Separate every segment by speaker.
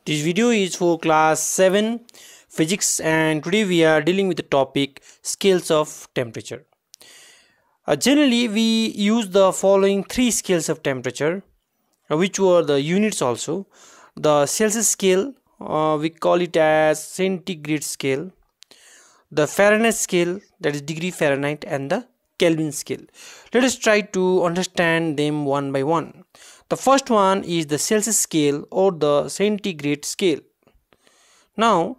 Speaker 1: This video is for class 7 physics, and today we are dealing with the topic scales of temperature. Generally we use the following three scales of temperature, which were the units also. The Celsius scale, we call it as centigrade scale, the Fahrenheit scale, that is degree Fahrenheit, and the Kelvin scale. Let us try to understand them one by one. The first one is the Celsius scale or the centigrade scale. Now,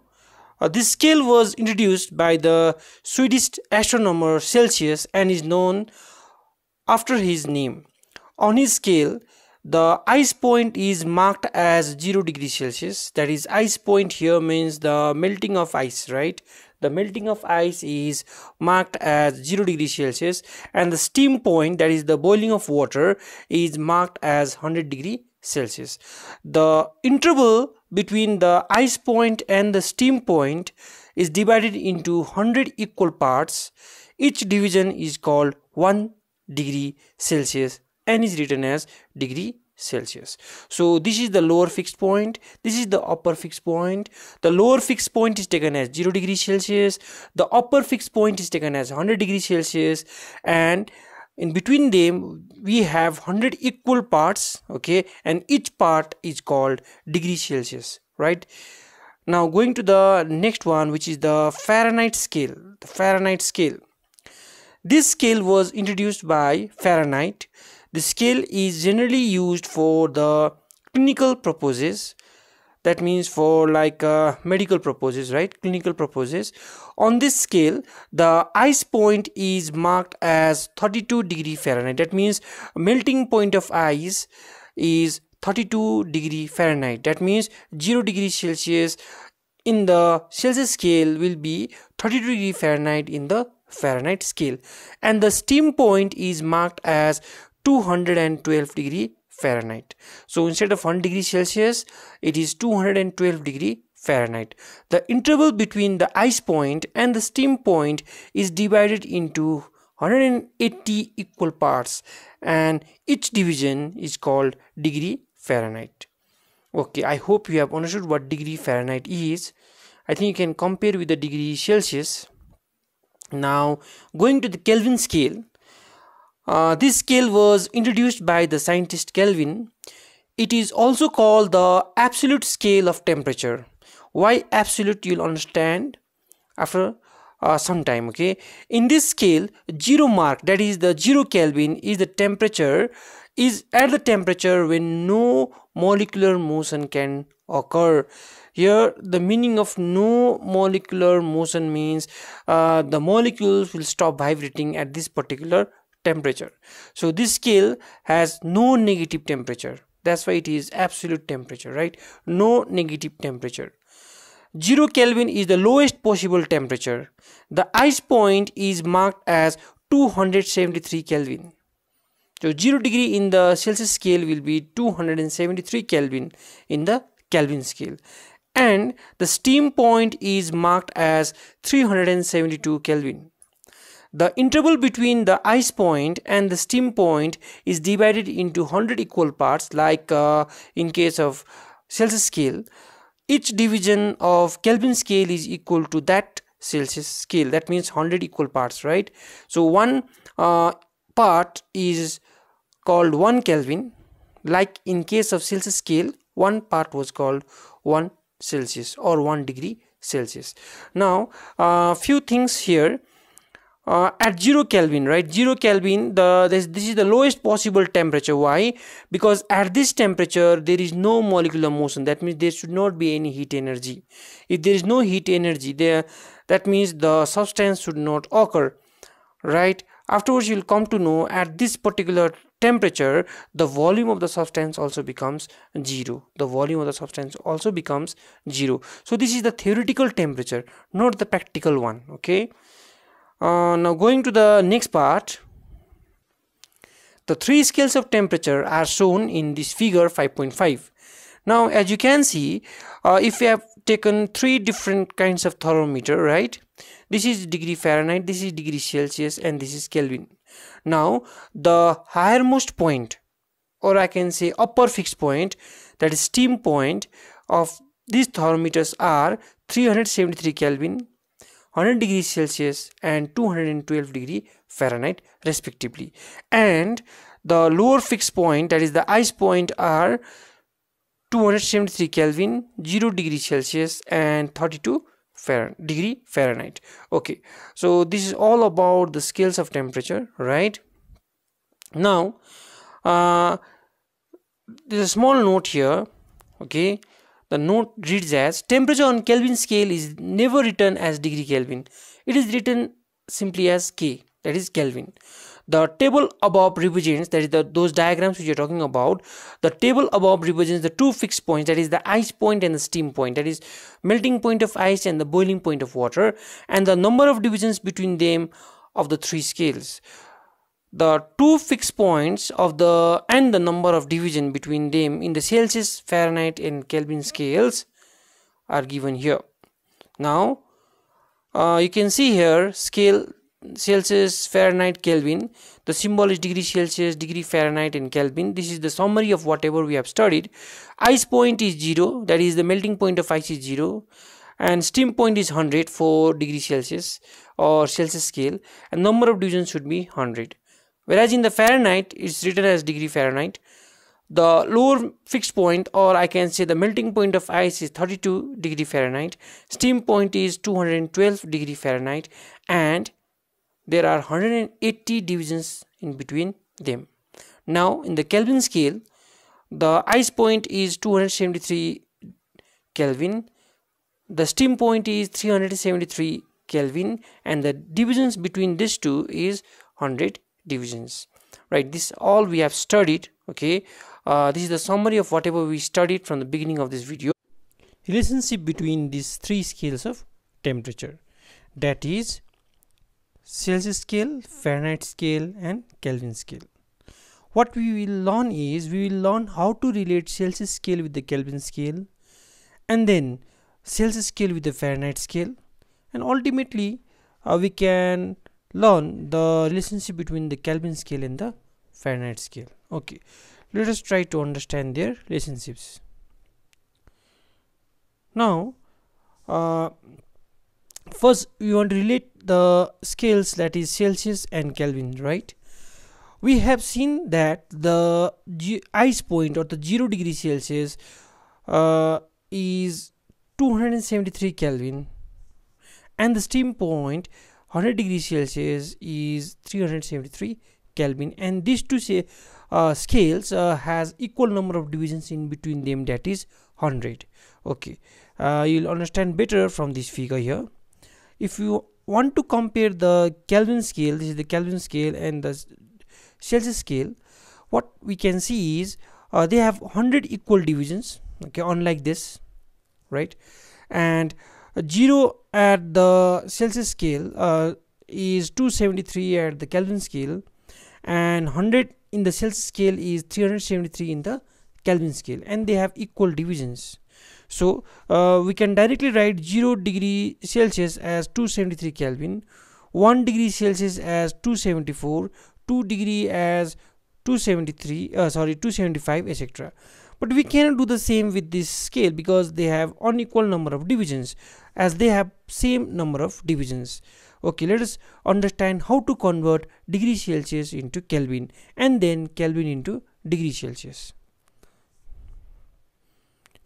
Speaker 1: this scale was introduced by the Swedish astronomer Celsius and is known after his name. On his scale, the ice point is marked as 0 degrees Celsius. That is, ice point here means the melting of ice, right? The melting of ice is marked as 0 degrees Celsius, and the steam point, that is the boiling of water, is marked as 100 degrees Celsius. The interval between the ice point and the steam point is divided into 100 equal parts. Each division is called 1 degree Celsius and is written as degree Celsius. So this is the lower fixed point, this is the upper fixed point. The lower fixed point is taken as 0 degrees Celsius, the upper fixed point is taken as 100 degrees Celsius, and in between them we have 100 equal parts, okay, and each part is called degree Celsius, right? Now going to the next one, which is the Fahrenheit scale. The Fahrenheit scale, this scale was introduced by Fahrenheit. The scale is generally used for the clinical purposes, that means for like medical purposes, right? Clinical purposes. On this scale, the ice point is marked as 32 degree Fahrenheit. That means melting point of ice is 32 degree Fahrenheit. That means 0 degrees Celsius in the Celsius scale will be 32 degree Fahrenheit in the Fahrenheit scale, and the steam point is marked as 212 degree Fahrenheit. So instead of 1 degree Celsius, it is 212 degree Fahrenheit. The interval between the ice point and the steam point is divided into 180 equal parts, and each division is called degree Fahrenheit. Okay, I hope you have understood what degree Fahrenheit is. I think you can compare with the degree Celsius. Now going to the Kelvin scale. This scale was introduced by the scientist Kelvin. It is also called the absolute scale of temperature. Why absolute, you'll understand after some time, okay? In this scale, 0 mark, that is the 0 Kelvin, is the temperature, is at the temperature when no molecular motion can occur. Here the meaning of no molecular motion means the molecules will stop vibrating at this particular temperature. So this scale has no negative temperature. That's why it is absolute temperature, right? No negative temperature. 0 Kelvin is the lowest possible temperature. The ice point is marked as 273 Kelvin. So 0 degree in the Celsius scale will be 273 Kelvin in the Kelvin scale, and the steam point is marked as 372 Kelvin. The interval between the ice point and the steam point is divided into 100 equal parts, like in case of Celsius scale. Each division of Kelvin scale is equal to that Celsius scale. That means 100 equal parts, right? So one part is called 1 Kelvin. Like in case of Celsius scale, one part was called 1 Celsius or 1 degree Celsius. Now few things here. At 0 Kelvin, right? 0 Kelvin, this is the lowest possible temperature. Why? Because at this temperature there is no molecular motion. That means there should not be any heat energy. If there is no heat energy there, that means the substance should not occur, right? Afterwards you will come to know at this particular temperature the volume of the substance also becomes 0. The volume of the substance also becomes 0. So this is the theoretical temperature, not the practical one, okay? Now going to the next part, the three scales of temperature are shown in this figure 5.5. Now as you can see, if we have taken three different kinds of thermometer, right? This is degree Fahrenheit, this is degree Celsius, and this is Kelvin. Now the highermost point, or I can say upper fixed point, that is steam point of These thermometers are 373 Kelvin, 100 degrees Celsius and 212 degree Fahrenheit respectively. And the lower fixed point, that is the ice point, are 273 Kelvin, 0 degree Celsius and 32 degree Fahrenheit. Okay, so this is all about the scales of temperature, right? Now there's a small note here. Okay, the note reads as: temperature on Kelvin scale is never written as degree Kelvin. It is written simply as K, that is Kelvin. The table above represents, that is those diagrams which you're talking about, the table above represents the two fixed points, that is the ice point and the steam point, that is melting point of ice and the boiling point of water, and the number of divisions between them of the three scales. The two fixed points of the and the number of division between them in the Celsius, Fahrenheit and Kelvin scales are given here. Now you can see here scale Celsius, Fahrenheit, Kelvin. The symbol is degree Celsius, degree Fahrenheit and Kelvin. This is the summary of whatever we have studied. Ice point is 0, that is the melting point of ice is 0, and steam point is 100 for degree Celsius or Celsius scale, and number of divisions should be 100. Whereas in the Fahrenheit it's written as degree Fahrenheit. The lower fixed point, or I can say the melting point of ice, is 32 degree Fahrenheit. Steam point is 212 degree Fahrenheit, and there are 180 divisions in between them. Now in the Kelvin scale, the ice point is 273 Kelvin, the steam point is 373 Kelvin, and the divisions between these two is 100 divisions. Right, this all we have studied. Okay, this is the summary of whatever we studied from the beginning of this video. Relationship between these three scales of temperature, that is Celsius scale, Fahrenheit scale and Kelvin scale. What we will learn is, we will learn how to relate Celsius scale with the Kelvin scale, and then Celsius scale with the Fahrenheit scale, and ultimately we can learn the relationship between the Kelvin scale and the Fahrenheit scale. Okay, let us try to understand their relationships. Now first we want to relate the scales, that is Celsius and Kelvin, right? We have seen that the ice point or the 0 degree Celsius is 273 Kelvin, and the steam point 100 degrees Celsius is 373 Kelvin, and these two scales has equal number of divisions in between them, that is 100. Okay, you'll understand better from this figure here. If you want to compare the Kelvin scale, this is the Kelvin scale, and the Celsius scale, what we can see is they have 100 equal divisions. Okay, unlike this, right? And 0 at the Celsius scale is 273 at the Kelvin scale, and 100 in the Celsius scale is 373 in the Kelvin scale, and they have equal divisions. So we can directly write 0 degree Celsius as 273 Kelvin, 1 degree Celsius as 274, 2 degree as 275, etc. But we cannot do the same with this scale because they have unequal number of divisions, as they have same number of divisions. Okay, let us understand how to convert degree Celsius into Kelvin and then Kelvin into degree Celsius.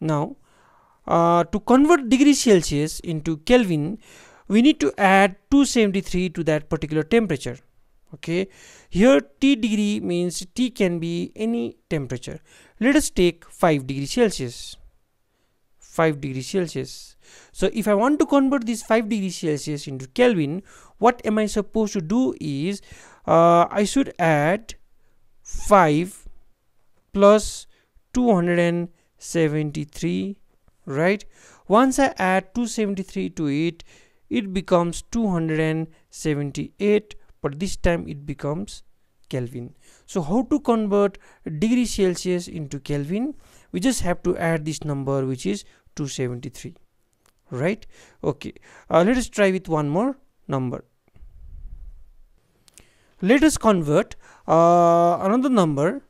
Speaker 1: Now to convert degree Celsius into Kelvin, we need to add 273 to that particular temperature. Okay, here T degree means T can be any temperature. Let us take 5 degrees Celsius. 5 degrees Celsius. So if I want to convert this 5 degrees Celsius into Kelvin, what am I supposed to do is I should add 5 plus 273, right? Once I add 273 to it, it becomes 278, but this time it becomes Kelvin. So how to convert degree Celsius into Kelvin? We just have to add this number, which is 273, right? Okay, let us try with one more number. Let us convert another number,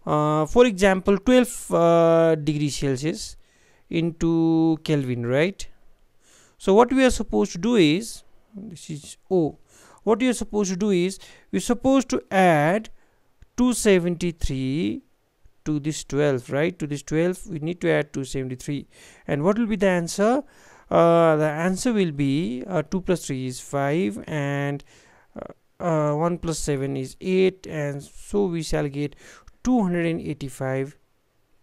Speaker 1: for example 12 degrees Celsius into Kelvin, right? So what we are supposed to do is, this is O. What we are supposed to do is, we're supposed to add 273 to this 12, right? To this 12 we need to add 273. And what will be the answer? The answer will be 2 plus 3 is 5, and 1 plus 7 is 8, and so we shall get 285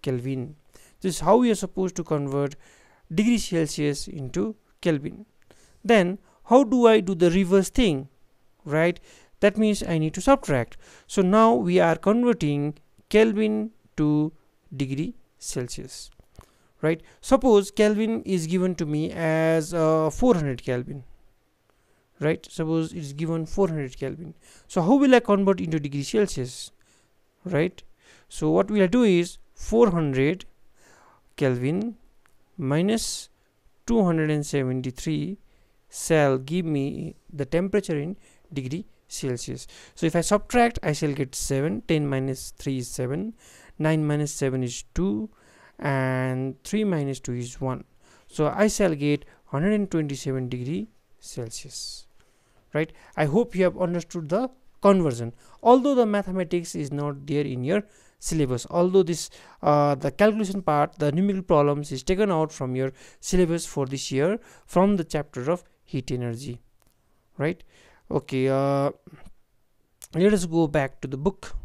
Speaker 1: Kelvin. This is how we are supposed to convert degree Celsius into Kelvin. Then how do I do the reverse thing, right? That means I need to subtract. So now we are converting Kelvin to degree Celsius, right? Suppose Kelvin is given to me as 400 Kelvin, right? Suppose it is given 400 Kelvin. So how will I convert into degree Celsius, right? So what we will do is 400 Kelvin minus 273 shall give me the temperature in degree Celsius. So if I subtract, I shall get 7. 10 minus 3 is 7. 9 minus 7 is 2, and 3 minus 2 is 1. So I shall get 127 degree Celsius, right? I hope you have understood the conversion, although the mathematics is not there in your syllabus. Although this the calculation part, the numerical problems, is taken out from your syllabus for this year from the chapter of heat energy, right? Okay, let us go back to the book.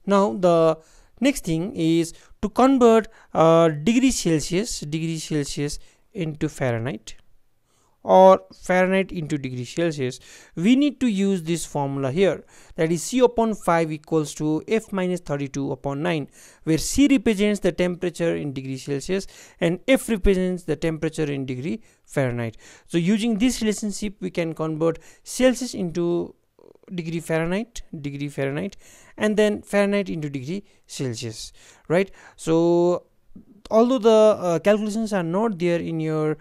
Speaker 1: Now the next thing is to convert degree Celsius into Fahrenheit, or Fahrenheit into degree Celsius. We need to use this formula here, that is C upon 5 equals to F minus 32 upon 9, where C represents the temperature in degree Celsius and F represents the temperature in degree Fahrenheit. So using this relationship we can convert Celsius into degree Fahrenheit, and then Fahrenheit into degree Celsius, right? So although the calculations are not there in your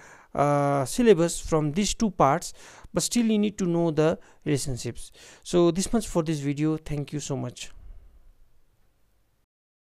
Speaker 1: syllabus from these two parts, but still you need to know the relationships. So this much for this video. Thank you so much.